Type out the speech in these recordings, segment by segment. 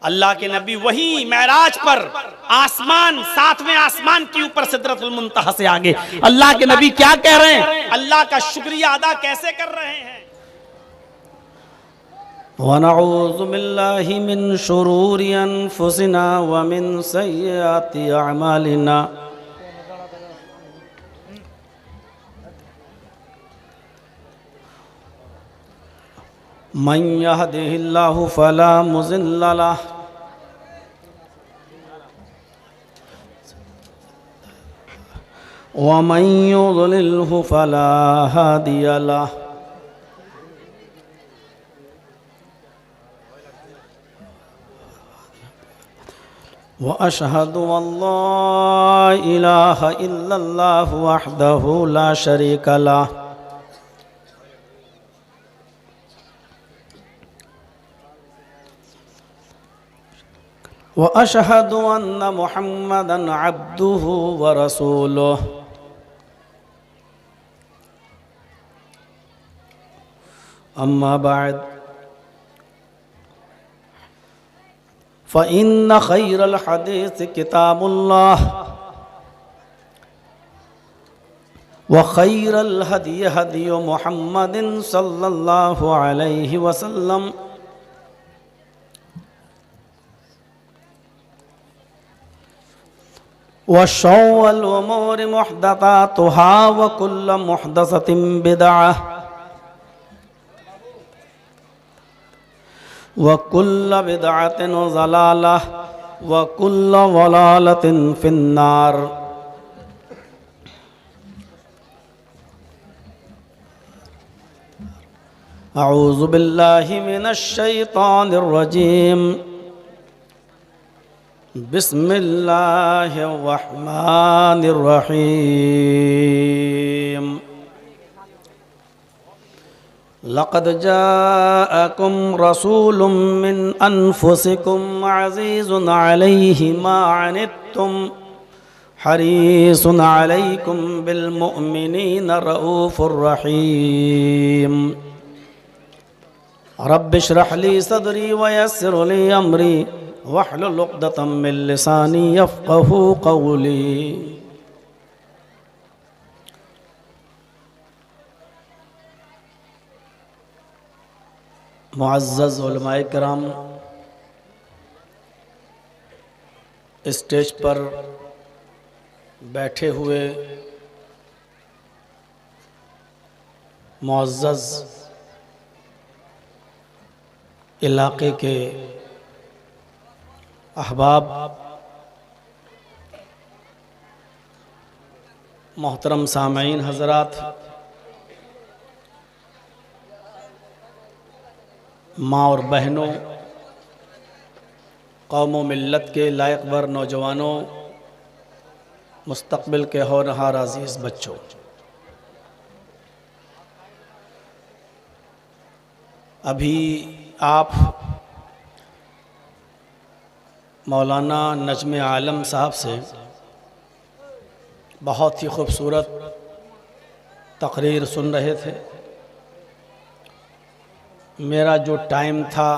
अल्लाह के नबी वही मेराज पर आसमान, सातवें आसमान के ऊपर सिदरतुल मुंतहा से आगे अल्लाह के नबी क्या कह रहे हैं, अल्लाह का शुक्रिया अदा कैसे कर रहे हैं। वनऊज़ु बिल्लाहि मिन शुरूरि अनफुसिना व मिन सय्यिआति अअमालिना मन यहदिहिल्लाहु फला मुज़िल्ल लह व मन युज़लिल्हु फला हादिय लह। व अशहदु अल्ला इलाहा इल्लल्लाहु वहदहु ला शरीका लह व अशहदु अन्न मुहम्मदन अब्दुहु व रसूलुहु। अम्मा बाद फ़इन्न खैरल हदीस किताबुल्लाह व खैरल हदी हदी मुहम्मदिन सल्लल्लाहु अलैहि वसल्लम व शर्रुल उमूरि मुहदसातुहा व कुल्लु मुहदसतिन बिदअह व कुल्लु बिदअतिन ज़लालह व कुल्लु ज़लालतिन फिन्नार। अऊज़ु बिल्लाहि मिनश शैतानिर रजीम। बिस्मिल्लाहिर रहमानिर रहीम। लक़द जाअकुम रसूलुम मिन अनफुसिकुम अज़ीज़ुन अलैहि मा अनित्तुम हरीसुन अलैकुम बिल मुअमिनीना रऊफ़ुर रहीम। रब्बिश्रह ली सदरी व यस्सिर ली अमरी वहलुल उक़दतम मिन लिसानी यफ़क़हू क़ौली। मुअज़्ज़ज़ उलमाए किराम, स्टेज पर बैठे हुए मुअज़्ज़ज़ इलाके के अहबाब, मोहतरम सामईन हज़रात, माँ और बहनों, कौमों मिल्लत के लायक वर नौजवानों, मुस्तक़बिल के होनहार अज़ीज़ बच्चों, अभी आप मौलाना नजम आलम साहब से बहुत ही खूबसूरत तकरीर सुन रहे थे। मेरा जो टाइम था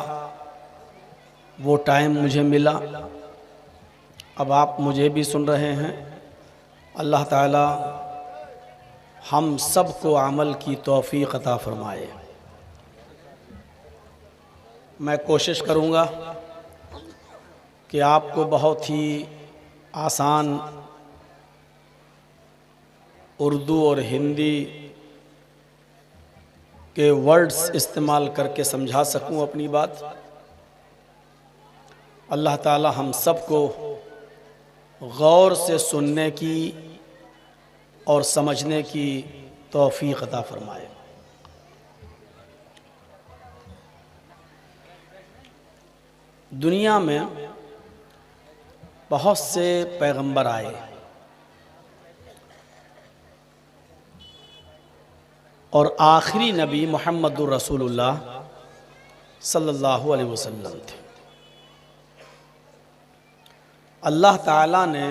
वो टाइम मुझे मिला, अब आप मुझे भी सुन रहे हैं। अल्लाह ताला हम सब को अमल की तौफ़ीक़ अता फ़रमाए। मैं कोशिश करूँगा कि आपको बहुत ही आसान उर्दू और हिंदी के वर्ड्स इस्तेमाल करके समझा सकूं अपनी बात। अल्लाह ताला हम सबको गौर से सुनने की और समझने की तौफ़ीक़ अता फ़रमाए। दुनिया में बहुत से पैगंबर आए और आखिरी नबी मुहम्मदुर रसूलुल्लाह सल्लल्लाहु अलैहि वसल्लम थे। अल्लाह ताला ने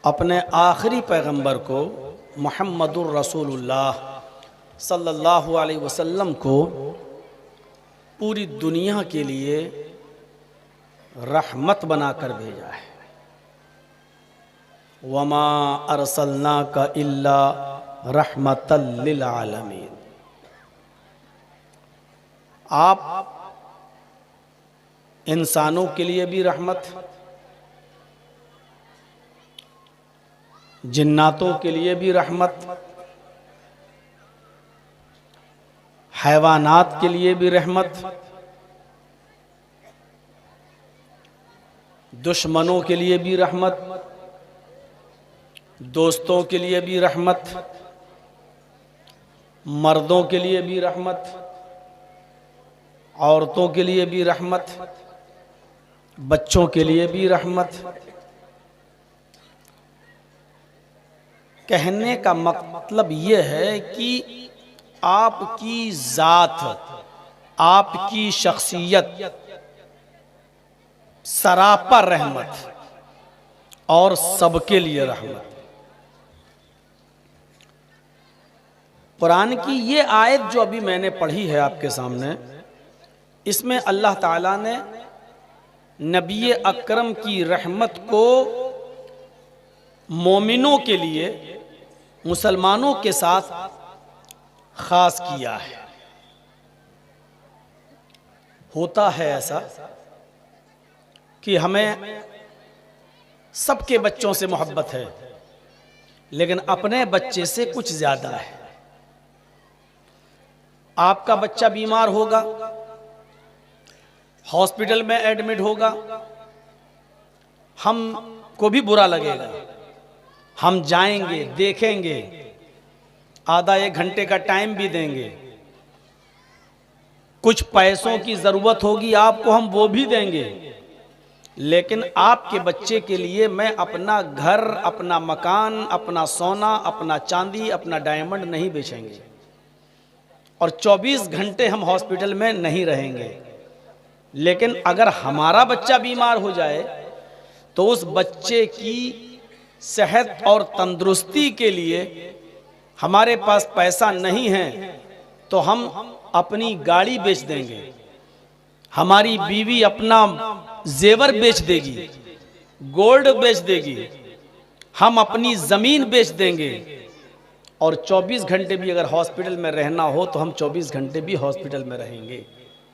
अपने आखिरी पैगंबर को मुहम्मदुर रसूलुल्लाह सल्लल्लाहु अलैहि वसल्लम को पूरी दुनिया के लिए रहमत बनाकर भेजा है। वमा अरसलनाका इल्ला रहमतल लिल आलमीन। आप इंसानों के लिए भी रहमत, जिन्नातों के लिए भी रहमत, हैवानात के लिए भी रहमत, दुश्मनों के लिए भी रहमत, दोस्तों के लिए भी रहमत, मर्दों के लिए भी रहमत, औरतों के लिए भी रहमत, बच्चों के लिए भी रहमत। कहने का मतलब ये है कि आपकी जात, आपकी शख्सियत सरापा रहमत और सबके लिए रहमत। कुरान की ये आयत जो अभी मैंने पढ़ी है आपके सामने, इसमें अल्लाह ताला ने नबी अकरम की रहमत को मोमिनों के लिए, मुसलमानों के साथ खास किया है। होता है ऐसा कि हमें सबके बच्चों से मोहब्बत है, लेकिन अपने बच्चे से कुछ ज्यादा है। आपका बच्चा बीमार होगा, हॉस्पिटल में एडमिट होगा, हमको भी बुरा लगेगा। हम जाएंगे, देखेंगे, आधा एक घंटे का टाइम भी देंगे, कुछ पैसों की जरूरत होगी आपको, हम वो भी देंगे। लेकिन आपके बच्चे के लिए मैं अपना घर, अपना मकान, अपना सोना, अपना चांदी, अपना डायमंड नहीं बेचेंगे और 24 घंटे हम हॉस्पिटल में नहीं रहेंगे। लेकिन अगर हमारा बच्चा बीमार हो जाए तो उस बच्चे की सेहत और तंदुरुस्ती के लिए हमारे पास पैसा नहीं है तो हम अपनी गाड़ी बेच देंगे, हमारी बीवी अपना जेवर बेच देगी, गोल्ड बेच देगी, हम अपनी जमीन बेच देंगे। और 24 घंटे भी अगर हॉस्पिटल में रहना हो तो हम 24 घंटे भी हॉस्पिटल में रहेंगे।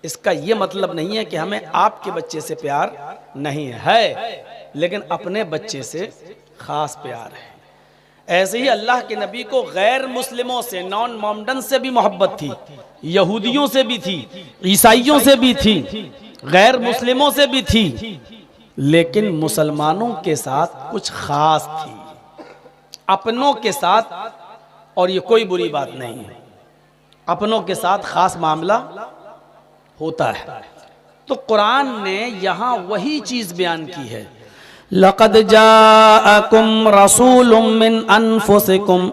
इसका यह मतलब नहीं है कि हमें आपके बच्चे से प्यार नहीं है, लेकिन अपने बच्चे से खास प्यार है। ऐसे ही अल्लाह के नबी को गैर मुस्लिमों से, नॉन मोमडन से भी मोहब्बत थी, यहूदियों से भी थी, ईसाइयों से भी थी, गैर मुस्लिमों से भी थी, लेकिन मुसलमानों के साथ कुछ खास थी। अपनों के साथ, और ये कोई बुरी बात नहीं है, अपनों के साथ खास मामला होता है। तो कुरान ने यहां वही चीज बयान की है, लक़द जाअकुम रसूलुम मिन अनफुसिकुम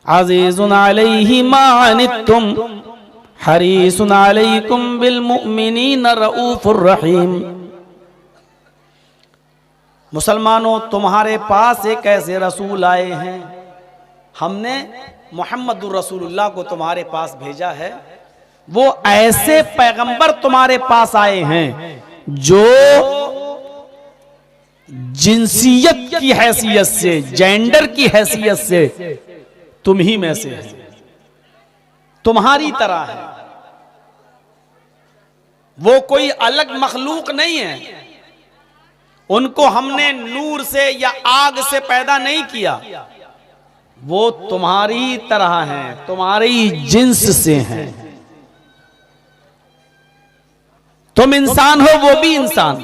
अज़ीज़ुन अलैहि मा अनित्तुम हरीसुन अलैकुम बिल मुमिनीना रऊफुर रहीम। मुसलमानों, तुम्हारे पास एक ऐसे रसूल आए हैं, हमने मुहम्मदुर रसूलुल्लाह को तुम्हारे पास भेजा है। वो ऐसे पैगंबर तुम्हारे पास आए हैं जो जिनसियत की हैसियत से, जेंडर की हैसियत से तुम ही में से है, तुम्हारी तरह है। वो कोई अलग मखलूक नहीं है, उनको हमने नूर से या आग से पैदा नहीं किया, वो तुम्हारी तरह हैं, तुम्हारी जिन्स से हैं। तुम इंसान हो, वो भी इंसान।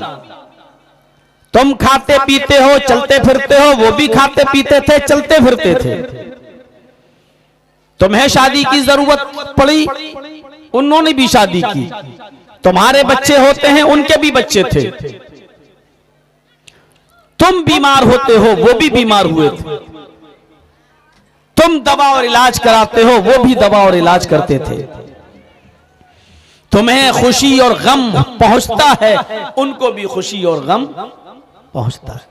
तुम खाते पीते हो, चलते फिरते हो, वो भी खाते पीते थे, चलते फिरते थे। तुम्हें शादी की जरूरत पड़ी, उन्होंने भी शादी की। तुम्हारे बच्चे होते हैं, उनके भी बच्चे थे। तुम बीमार होते हो, वो भी बीमार हुए थे। तुम दवा और इलाज कराते हो, वो भी दवा और इलाज करते थे। तुम्हें खुशी और गम पहुंचता है, उनको भी खुशी और गम पहुंचता है,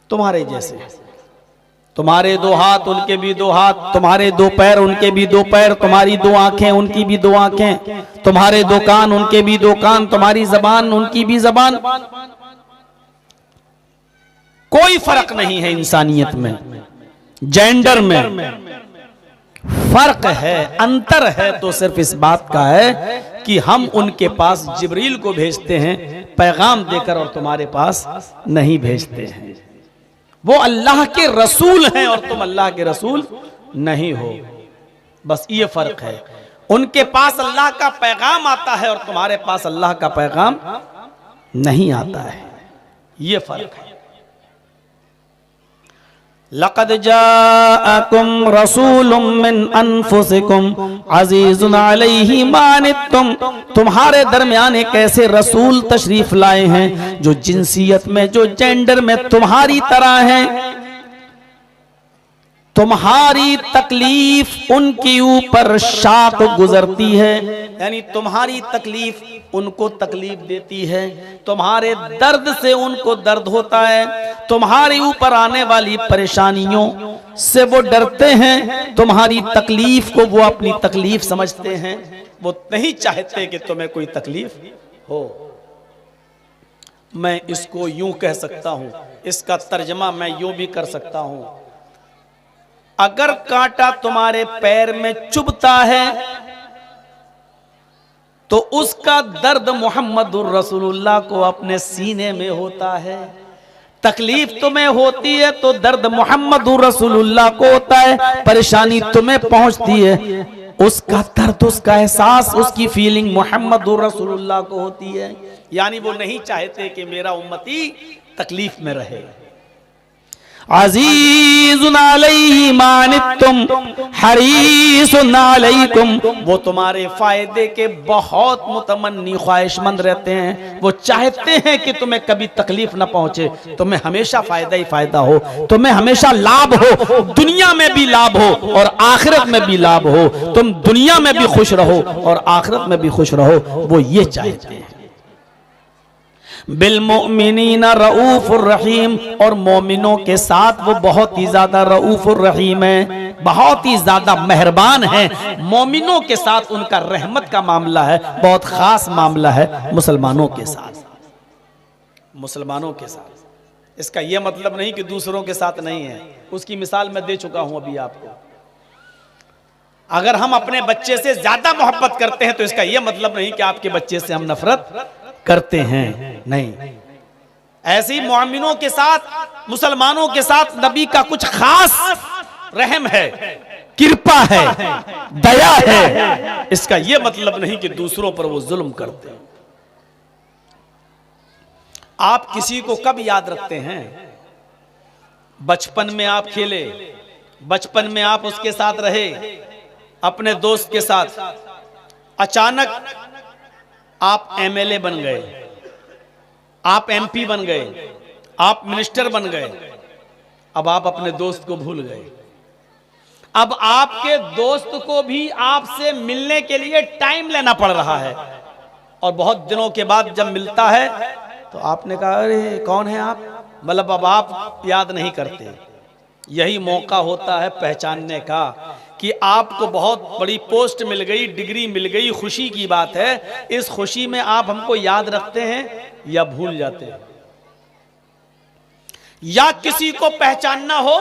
तुम्हारे जैसे। तुम्हारे दो हाथ उनके भी दो हाथ, तुम्हारे दो पैर उनके भी दो पैर, तुम्हारी दो आंखें उनकी भी दो आंखें, तुम्हारे दो कान उनके भी दो कान, तुम्हारी जबान उनकी भी जबान। कोई फर्क नहीं है इंसानियत में, जेंडर में फर्क है, अंतर है तो सिर्फ इस बात का है कि हम उनके पास जिब्रील को भेजते हैं पैगाम देकर और तुम्हारे पास नहीं भेजते हैं। वो अल्लाह के रसूल हैं और तुम अल्लाह के रसूल नहीं हो, बस ये फर्क है। उनके पास अल्लाह का पैगाम आता है और तुम्हारे पास अल्लाह का पैगाम नहीं आता है, ये फर्क है। लक़द जाअकुम रसूलुम मिन अनफुसिकुम अज़ीज़ुन अलैहि मा अनित्तुम, तुम्हारे दरमियान एक ऐसे रसूल तशरीफ लाए हैं जो जिनसियत में, जो जेंडर में तुम्हारी तरह हैं। तुम्हारी तकलीफ उनके ऊपर शाक गुजरती है, यानी तुम्हारी तकलीफ उनको तकलीफ देती है, तुम्हारे दर्द से उनको दर्द होता है, तुम्हारे ऊपर आने वाली परेशानियों से वो डरते हैं, तुम्हारी तकलीफ को वो अपनी तकलीफ समझते हैं, वो नहीं चाहते कि तुम्हें कोई तकलीफ हो। मैं इसको यूं कह सकता हूं, इसका तर्जमा मैं यूं भी कर सकता हूं, अगर कांटा तुम्हारे पैर में चुभता है तो उसका दर्द मोहम्मदुर रसूलुल्लाह को अपने सीने में होता है। तकलीफ तुम्हें होती है तो दर्द मोहम्मदुर रसूलुल्लाह को होता है, परेशानी तुम्हें पहुंचती है, उसका दर्द, उसका एहसास, उसकी फीलिंग मोहम्मदुर रसूलुल्लाह को होती है। यानी वो नहीं चाहते कि मेरा उम्मती तकलीफ में रहे। अज़ीज़ुन अलैहि मा अनित्तुम हरीसुन अलैकुम, वो तुम्हारे फायदे के बहुत मुतमन्नी, ख्वाहिशमंद रहते हैं। वो चाहते हैं कि तुम्हें कभी तकलीफ ना पहुंचे, तुम्हें हमेशा फायदा ही फायदा हो, तुम्हें हमेशा लाभ हो, दुनिया में भी लाभ हो और आखिरत में भी लाभ हो, तुम दुनिया में भी खुश रहो और आखिरत में भी खुश रहो, वो ये चाहते हैं। बिलमुमिनीना रऊफुर रहीम, और मोमिनों के साथ वो बहुत ही ज्यादा रऊफुर रहीम है, बहुत ही ज्यादा मेहरबान है। मोमिनों के साथ उनका रहमत का मामला है, बहुत खास मामला है मुसलमानों के साथ, मुसलमानों के साथ। इसका यह मतलब नहीं कि दूसरों के साथ नहीं है, उसकी मिसाल मैं दे चुका हूं अभी आपको। अगर हम अपने बच्चे से ज्यादा मोहब्बत करते हैं तो इसका यह मतलब नहीं कि आपके बच्चे से हम नफरत करते हैं, नहीं। ऐसी मोमिनों के साथ, मुसलमानों के साथ नबी का कुछ खास रहम है, कृपा है, दया है। इसका यह मतलब नहीं कि दूसरों पर वो जुल्म करते हैं। आप किसी को कब याद रखते हैं? बचपन में आप खेले, बचपन में आप उसके साथ रहे, अपने दोस्त के साथ, अचानक आप एमएलए बन गए, आप एमपी बन गए, आप मिनिस्टर बन गए, अब आप अपने दोस्त को भूल गए। अब आपके दोस्त को भी आपसे मिलने के लिए टाइम लेना पड़ रहा है, और बहुत दिनों के बाद जब मिलता है तो आपने कहा अरे कौन है आप, मतलब अब आप याद नहीं करते। यही मौका होता है पहचानने का कि आपको बहुत बड़ी पोस्ट मिल गई, डिग्री मिल गई, खुशी की बात है। इस खुशी में आप हमको याद रखते हैं या भूल जाते हैं। या किसी को पहचानना हो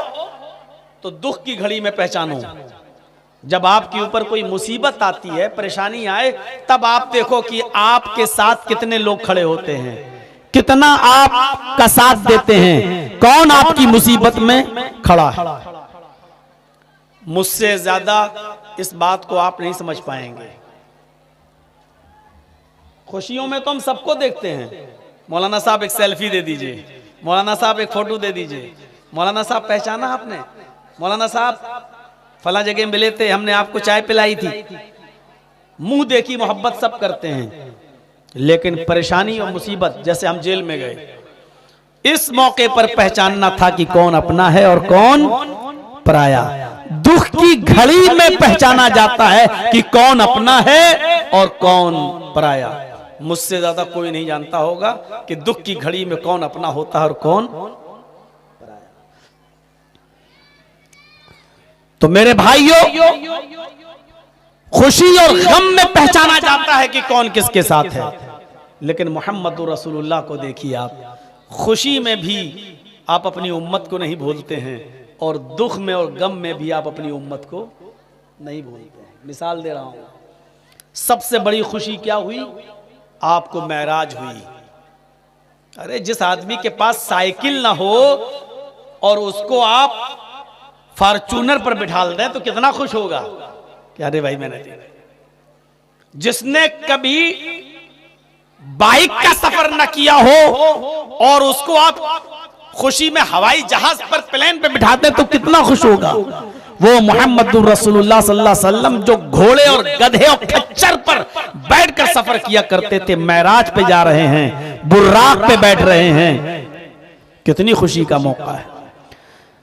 तो दुख की घड़ी में पहचानो। जब आपके ऊपर कोई मुसीबत आती है, परेशानी आए, तब आप देखो कि आपके साथ कितने लोग खड़े होते हैं, कितना आप का साथ देते हैं, कौन आपकी मुसीबत में खड़ा है। मुझसे ज्यादा इस बात को आप नहीं समझ पाएंगे। खुशियों में तो हम सबको देखते हैं। मौलाना साहब एक सेल्फी दे दीजिए, मौलाना साहब एक फोटो दे दीजिए, मौलाना साहब पहचाना आपने, मौलाना साहब फला जगह मिले थे, हमने आपको चाय पिलाई थी, मुंह देखी मोहब्बत सब करते हैं। लेकिन परेशानी और मुसीबत, जैसे हम जेल में गए, इस मौके पर पहचानना था कि कौन अपना है और कौन पराया। दुख की घड़ी में पहचाना जाता है कि कौन अपना है और कौन पराया। मुझसे ज्यादा कोई नहीं जानता होगा कि दुख की घड़ी में कौन अपना होता है और कौन पराया। तो मेरे भाइयों, खुशी और गम में पहचाना जाता है कि कौन किसके साथ है। लेकिन मोहम्मद रसूलुल्लाह को देखिए आप, खुशी में भी आप अपनी उम्मत को नहीं भूलते हैं और दुख में और गम में भी आप अपनी उम्मत को नहीं भूलते हैं। मिसाल दे रहा हूं, सबसे बड़ी खुशी क्या हुई? आपको मेराज हुई। अरे जिस आदमी के पास साइकिल ना हो और उसको आप फॉर्च्यूनर पर बिठा दें तो कितना खुश होगा कि अरे भाई मैंने देखा। जिसने कभी बाइक का सफर न किया हो और उसको आप खुशी में हवाई जहाज पर, प्लेन पे बिठा दें तो कितना खुश होगा। वो मोहम्मद रसूलुल्लाह सल्लल्लाहु अलैहि वसल्लम जो घोड़े और गधे और खच्चर पर बैठकर सफर किया करते थे, मेराज पे जा रहे हैं, बुर्राक पे बैठ रहे हैं, कितनी खुशी का मौका है।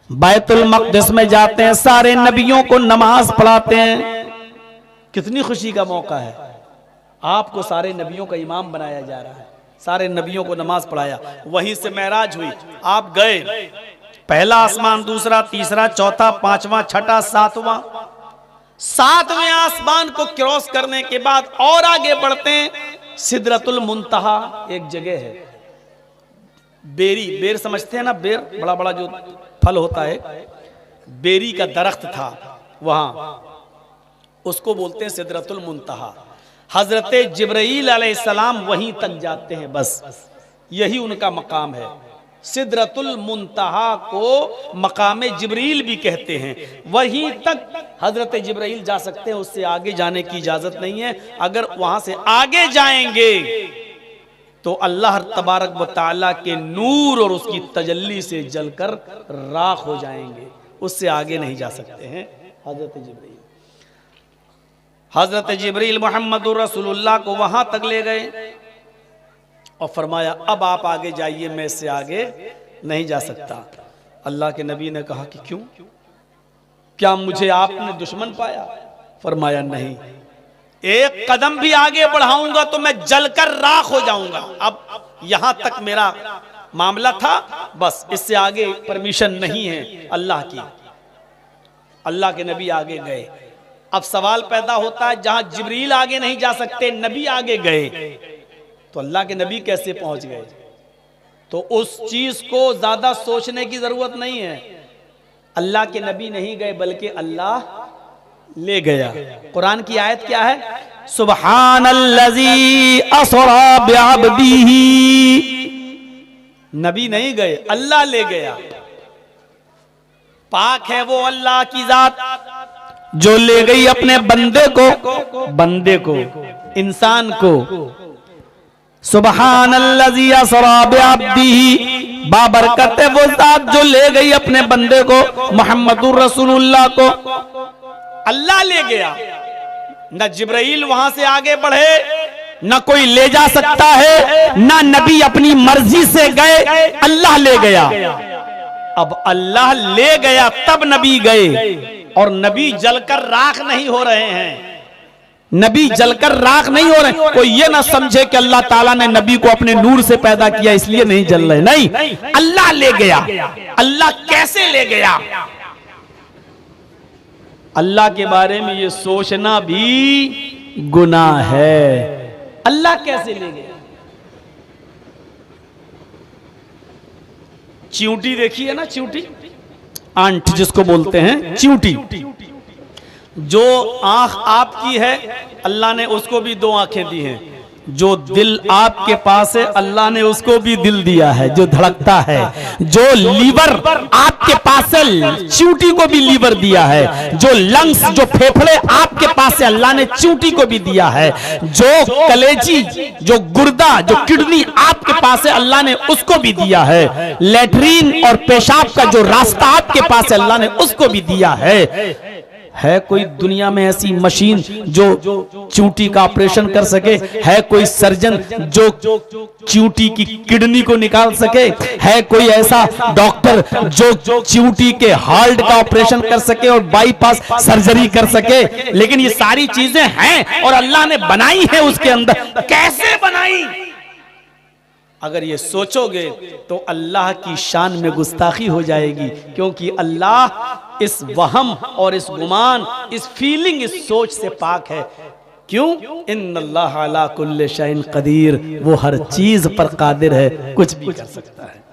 बैतुल मक़दिस में जाते हैं, सारे नबियों को नमाज पढ़ाते हैं, कितनी खुशी का मौका है। आपको सारे नबियों का इमाम बनाया जा रहा है, सारे नबियों को नमाज पढ़ाया, वहीं से मेराज हुई। आप गए, पहला आसमान, दूसरा, तीसरा, चौथा, पांचवा, छठा, सातवां, सातवें आसमान को क्रॉस करने के बाद और आगे बढ़ते हैं, सिदरतुल मुंतहा एक जगह है, बेरी, बेर समझते हैं ना, बेर बड़ा बड़ा जो फल होता है, बेरी का दरख्त था वहां, उसको बोलते हैं सिदरतुल मुंतहा। हजरत जिब्राइल अलैहिस्सलाम वहीं तक जाते हैं, बस यही उनका मकाम है। सिदरतुल मुंतहा को मकामे जिब्रील भी कहते हैं, वहीं तक हजरत जिब्राइल जा सकते हैं, उससे आगे जाने की इजाजत नहीं है। अगर वहां से आगे जाएंगे तो अल्लाह तबारक व तआला के नूर और उसकी तजल्ली से जलकर राख हो जाएंगे, उससे आगे नहीं जा सकते हैं। हजरत जिब्रील मोहम्मद रसूलुल्लाह को वहां तक ले गए और फरमाया अब आप आगे जाइए, मैं इससे आगे नहीं जा सकता। अल्लाह के नबी ने कहा कि क्यों, क्या मुझे आपने दुश्मन पाया? फरमाया नहीं, एक कदम भी आगे बढ़ाऊंगा तो मैं जलकर राख हो जाऊंगा। अब यहां तक मेरा मामला था, बस इससे आगे परमिशन नहीं है अल्लाह की। अल्लाह के नबी आगे गए। अब सवाल पैदा होता है, जहां जिब्रील आगे नहीं जा सकते, नबी आगे गए, तो अल्लाह के नबी कैसे पहुंच गए? तो उस चीज को ज्यादा सोचने की जरूरत नहीं है। अल्लाह के नबी नहीं गए बल्कि अल्लाह ले गया। कुरान की आयत क्या है? सुब्हानल्लज़ी असरा बिअब्दिही। नबी नहीं गए, अल्लाह ले गया। पाक है वो अल्लाह की जात जो ले गई अपने बंदे को, इंसान को। सुब्हानल्लज़ी असरा बिअब्दिही, बाबरकत है वो जात जो ले गई अपने बंदे को, मुहम्मदुर रसूलुल्लाह को। अल्लाह ले गया, न जिब्राइल वहां से आगे बढ़े, न कोई ले जा सकता है, न नबी अपनी मर्जी से गए, अल्लाह ले गया। अब अल्लाह ले गया तब नबी गए, और नबी जलकर राख नहीं हो रहे हैं, नबी जलकर राख नहीं हो रहे। कोई ये ना समझे कि अल्लाह ताला ने नबी को अपने नूर से पैदा किया इसलिए नहीं जल रहे, नहीं, अल्लाह ले गया। अल्लाह कैसे ले गया? अल्लाह के बारे में ये सोचना भी गुनाह है। अल्लाह कैसे ले गया? चींटी देखी है ना, चींटी, आंट जिसको बोलते हैं, चींटी। जो आंख आपकी है अल्लाह ने उसको भी दो आंखें दी हैं। जो दिल आपके पास है अल्लाह ने उसको भी दिल दिया है जो धड़कता है। जो लीवर आपके पास है चींटी को भी लीवर दिया है। जो लंग्स, जो फेफड़े आपके पास है अल्लाह ने चींटी को भी दिया है। जो कलेजी, जो गुर्दा, जो किडनी आपके पास है अल्लाह ने उसको भी दिया है। लेटरीन और पेशाब का जो रास्ता आपके पास है अल्लाह ने उसको भी दिया है कोई दुनिया में ऐसी मशीन जो चींटी का ऑपरेशन कर सके? है कोई सर्जन जो चींटी की किडनी को निकाल सके? है कोई ऐसा डॉक्टर जो चींटी के हार्ट का ऑपरेशन कर सके और बाईपास सर्जरी कर सके? लेकिन ये सारी चीजें हैं और अल्लाह ने बनाई है उसके अंदर। कैसे बनाई? अगर ये सोचोगे तो अल्लाह की शान में गुस्ताखी हो जाएगी, क्योंकि अल्लाह इस वहम और इस गुमान, इस फीलिंग, इस सोच से पाक है। क्यों? इन्नल्लाह अला कुल्ले शैइन कदीर, वो हर चीज पर कादिर है, कुछ भी कर सकता है।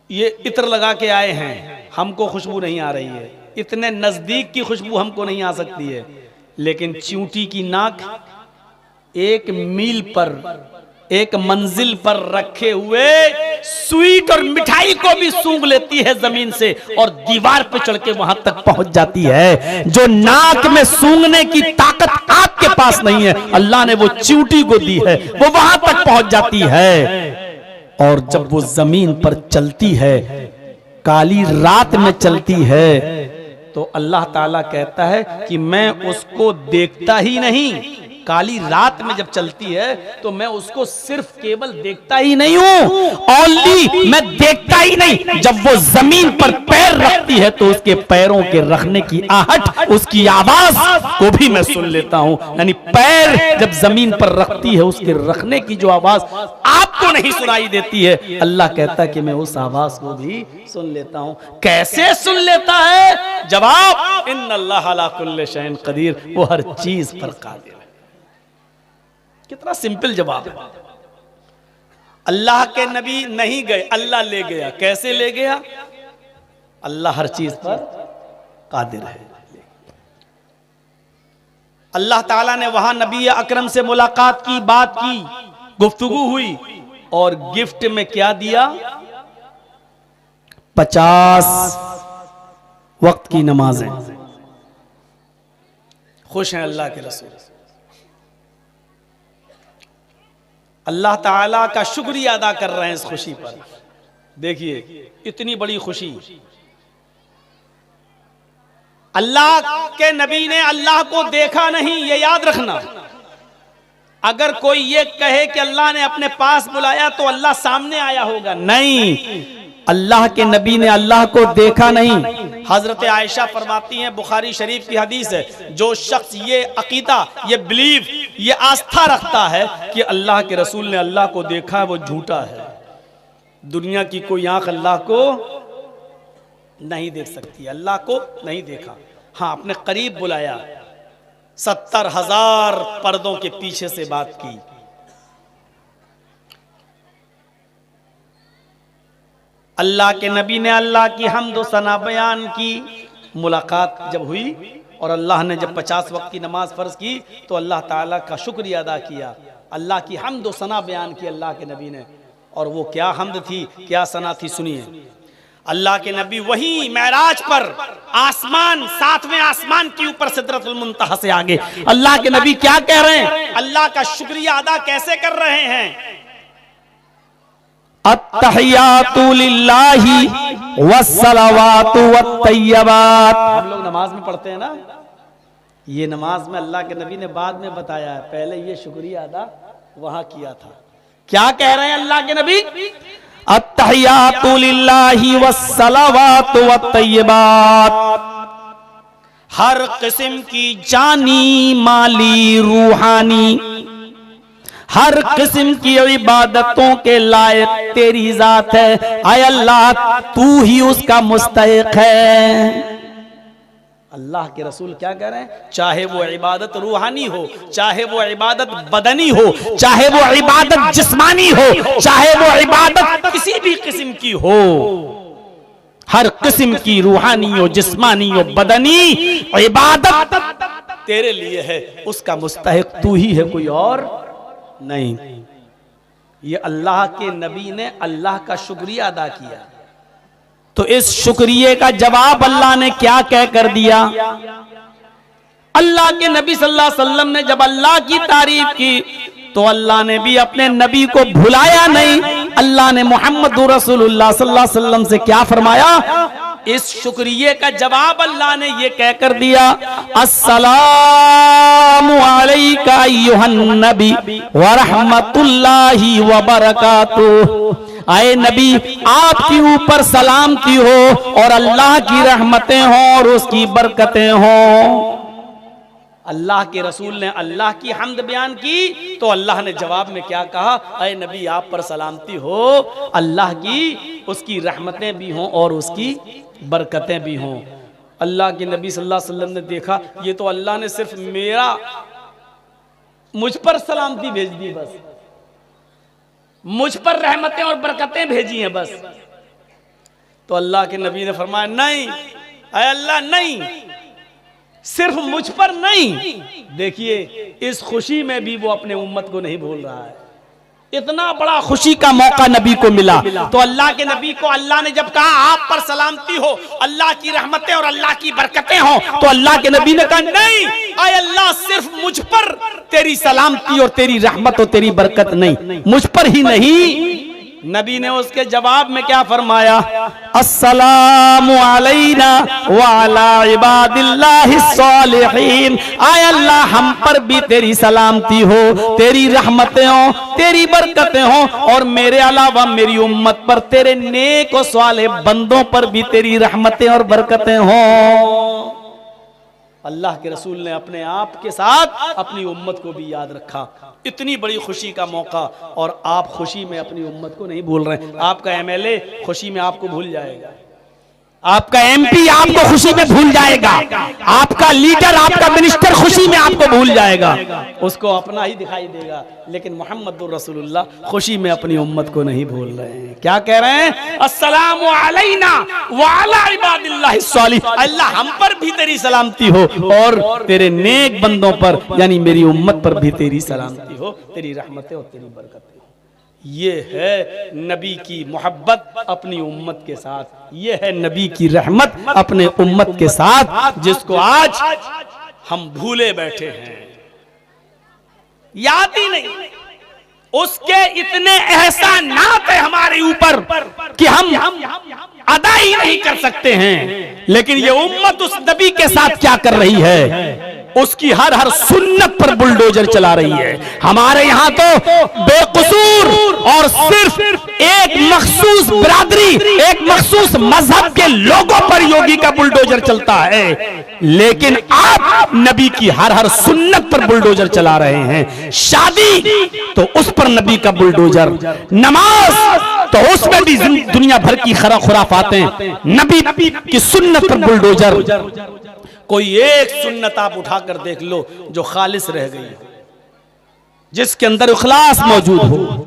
ये इत्र लगा के आए हैं, हमको खुशबू नहीं आ रही है, इतने नजदीक की खुशबू हमको नहीं आ सकती है, लेकिन चींटी की नाक 1 मील पर, 1 मंजिल पर रखे हुए स्वीट और मिठाई को भी सूंघ लेती है जमीन से, और दीवार पे चढ़ के वहां तक पहुंच जाती है। जो नाक में सूंघने की ताकत आपके पास नहीं है, अल्लाह ने वो चींटी को दी है, वो वहां तक पहुंच जाती है। और जब वो जमीन पर चलती है, काली रात में चलती है, तो अल्लाह ताला कहता है कि मैं उसको देखता ही नहीं। काली रात में जब चलती है तो मैं उसको सिर्फ केवल देखता ही नहीं हूं, ओनली मैं देखता ही नहीं, जब वो जमीन पर पैर रखती है तो उसके पैरों के रखने की आहट, उसकी आवाज को भी मैं सुन लेता हूं। यानी पैर जब जमीन पर रखती है, उसके रखने की जो आवाज आपको नहीं सुनाई देती है, अल्लाह कहता है कि मैं उस आवाज को भी सुन लेता हूं। कैसे सुन लेता है? जवाब, इन्नल्लाह अला कुल्ले शैइन कदीर, वो हर चीज पर कादिर है। कितना सिंपल जवाब है। अल्लाह के नबी नहीं गए, अल्लाह ले गया। कैसे ले गया? अल्लाह हर चीज पर कादिर है। अल्लाह ताला ने वहां नबी अकरम से मुलाकात की, बात की, गुफ्तगू हुई, और गिफ्ट में क्या दिया? 50 वक्त की नमाजें। खुश हैं अल्लाह के रसूल, अल्लाह ताला का शुक्रिया अदा कर रहे हैं इस खुशी पर। देखिए इतनी बड़ी खुशी। अल्लाह के नबी ने अल्लाह को देखा नहीं, ये याद रखना। अगर कोई ये कहे कि अल्लाह ने अपने पास बुलाया तो अल्लाह सामने आया होगा, नहीं, अल्लाह के नबी ने अल्लाह को देखा नहीं। हजरत आयशा फरमाती हैं, बुखारी शरीफ की हदीस है, जो शख्स ये अकीदा, ये बिलीव, ये आस्था रखता है कि अल्लाह के रसूल ने अल्लाह को देखा है, वो झूठा है। दुनिया की कोई आंख अल्लाह को नहीं देख सकती, अल्लाह को नहीं देखा। हाँ, अपने करीब बुलाया, 70,000 पर्दों के पीछे से बात की। अल्लाह के नबी ने अल्लाह की हम्द व सना बयान की। मुलाकात जब हुई और अल्लाह ने जब 50 वक्त की नमाज फर्ज की तो अल्लाह ताला का शुक्रिया अदा किया, अल्लाह की हम्द व सना बयान की अल्लाह के नबी ने। और वो क्या हम्द थी, क्या सना थी, सुनिए। अल्लाह के नबी वही मेराज पर आसमान, 7वें आसमान के ऊपर सिदरतुल मुंतहा से आगे अल्लाह के नबी क्या कह रहे हैं? अल्लाह का शुक्रिया अदा कैसे कर रहे हैं? अत्तहियातु लिल्लाहि वस्सलावातु वत्तय्यबात। हम लोग नमाज में पढ़ते हैं ना, ये नमाज में अल्लाह के नबी ने बाद में बताया है, पहले ये शुक्रिया अदा वहां किया था। क्या कह रहे हैं अल्लाह के नबी? अत्तहियातु लिल्लाहि वस्सलावातु वत्तय्यबात। हर किस्म की जानी माली रूहानी, हर किस्म की इबादतों के लायक तेरी जात है। आय अल्लाह, तू ही उसका मुस्तहिक है। अल्लाह के रसूल क्या कह रहे हैं? चाहे वो इबादत रूहानी हो, चाहे वो इबादत बदनी हो, चाहे वो इबादत जिस्मानी हो, चाहे वो इबादत किसी भी किस्म की हो, हर किस्म की रूहानी हो, जिस्मानी हो, बदनी इबादत तेरे लिए है, उसका मुस्तहिक तू ही है, कोई और नहीं। ये अल्लाह के नबी ने अल्लाह का शुक्रिया अदा किया। तो इस शुक्रिया का जवाब अल्लाह ने क्या कह कर दिया? अल्लाह के नबी सल्लल्लाहु अलैहि वसल्लम ने जब अल्लाह की तारीफ की तो अल्लाह ने भी अपने नबी को भुलाया नहीं। अल्लाह ने मोहम्मद रसूलुल्लाह सल्लल्लाहु अलैहि वसल्लम से क्या फरमाया? इस शुक्रिया का जवाब अल्लाह ने ये कहकर दिया, अस्सलामु अलैका अय्युहन नबी व रहमतुल्लाहि व बरकातुहू। आए नबी, आपके ऊपर सलामती हो और अल्लाह की रहमतें हों और उसकी बरकतें हों। अल्लाह के रसूल ने अल्लाह की हम्द बयान की तो अल्लाह ने जवाब में क्या कहा, अय नबी आप पर सलामती हो, अल्लाह की उसकी रहमतें भी हों और उसकी बरकतें भी हों। अल्लाह के नबी सल्लल्लाहु अलैहि वसल्लम ने देखा ये तो अल्लाह ने सिर्फ मुझ पर सलामती भेज दी, बस मुझ पर रहमतें और बरकतें भेजी हैं बस। तो अल्लाह के नबी ने फरमाया नहीं अय अल्लाह नहीं, सिर्फ मुझ पर नहीं, देखिए इस खुशी में भी वो अपने उम्मत को नहीं भूल रहा है। इतना बड़ा खुशी का मौका नबी को मिला तो अल्लाह के नबी को अल्लाह ने जब कहा आप पर सलामती हो, अल्लाह की रहमतें और अल्लाह की बरकतें हो, तो अल्लाह के नबी ने कहा नहीं आय अल्लाह सिर्फ मुझ पर तेरी सलामती और तेरी रहमत और तेरी बरकत नहीं, मुझ पर ही नहीं। नबी ने उसके जवाब में क्या फरमाया, अस्सलामु अलैना व अला इबादिल्लाहिस सालिहीन, आय अल्लाह हम पर भी तेरी सलामती हो, तेरी रहमतें हो, तेरी बरकतें हो, और मेरे अलावा मेरी उम्मत पर तेरे नेक और सालेह बंदों पर भी तेरी रहमतें और बरकतें हो। अल्लाह के रसूल ने अपने आप के साथ अपनी उम्मत को भी याद रखा। इतनी बड़ी खुशी का मौका और आप खुशी में अपनी उम्मत को नहीं भूल रहे। आपका एमएलए खुशी में आपको भूल जाएगा, आपका एमपी आपको खुशी में भूल जाएगा, आपका लीडर आपका मिनिस्टर खुशी में आपको भूल जाएगा, उसको अपना ही दिखाई देगा। लेकिन मोहम्मदुर रसूलुल्लाह खुशी में अपनी उम्मत को नहीं भूल रहे हैं। क्या कह रहे हैं, अस्सलामु अलैना व अला इबादिल्लाहिस सालिहीन, अल्लाह हम पर भी तेरी सलामती हो और तेरे नेक बंदों पर यानी मेरी उम्मत पर भी तेरी सलामती हो, तेरी रहमतें और तेरी बरकतें। ये है नबी की मोहब्बत अपनी उम्मत के साथ, ये है नबी की रहमत अपने उम्मत के साथ, जिसको आज हम भूले बैठे हैं, याद ही नहीं। उसके इतने एहसानात है हमारे ऊपर कि हम अदा ही नहीं कर सकते हैं। लेकिन ये उम्मत उस नबी के साथ क्या कर रही है, उसकी हर हर सुन्नत पर बुलडोजर चला रही है। हमारे यहाँ तो बेकसूर और सिर्फ एक मखसूस बिरादरी, एक मखसूस मजहब के लोगों पर योगी का बुलडोजर चलता है, लेकिन आप नबी की हर हर सुन्नत पर बुलडोजर चला रहे हैं। शादी तो उस पर नबी का बुलडोजर, नमाज तो उसमें भी दुनिया भर की खुराफातें, नबी की सुन्नत पर बुलडोजर। कोई एक सुन्नत आप उठाकर देख लो जो खालिस रह गई, जिसके अंदर इखलास मौजूद हो।